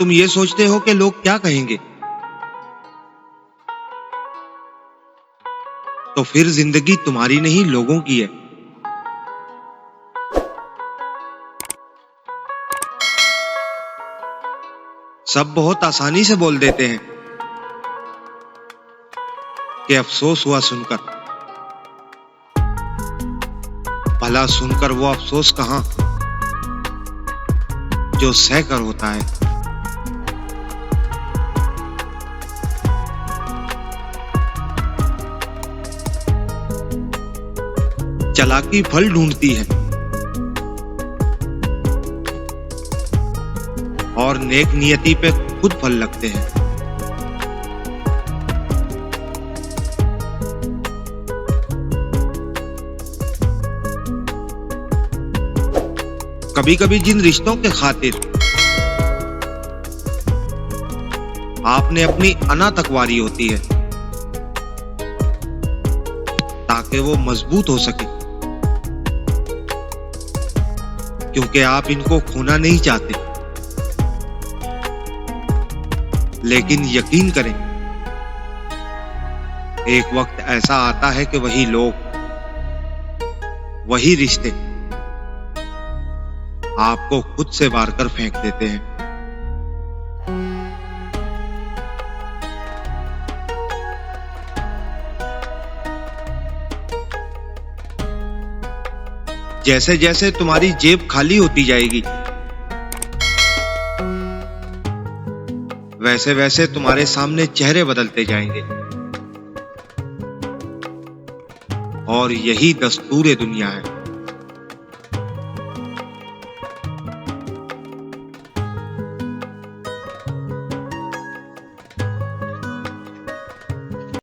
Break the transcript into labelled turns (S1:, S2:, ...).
S1: तुम ये सोचते हो कि लोग क्या कहेंगे, तो फिर जिंदगी तुम्हारी नहीं लोगों की है। सब बहुत आसानी से बोल देते हैं कि अफसोस हुआ सुनकर। भला सुनकर वो अफसोस कहां जो सहकर होता है। चालाकी फल ढूंढती है और नेक नियति पे खुद फल लगते हैं। कभी कभी जिन रिश्तों के खातिर आपने अपनी अना तकवारी होती है ताकि वो मजबूत हो सके, क्योंकि आप इनको खोना नहीं चाहते। लेकिन यकीन करें, एक वक्त ऐसा आता है कि वही लोग, वही रिश्ते आपको खुद से वार कर फेंक देते हैं। जैसे जैसे तुम्हारी जेब खाली होती जाएगी, वैसे वैसे तुम्हारे सामने चेहरे बदलते जाएंगे। और यही दस्तूर दुनिया है।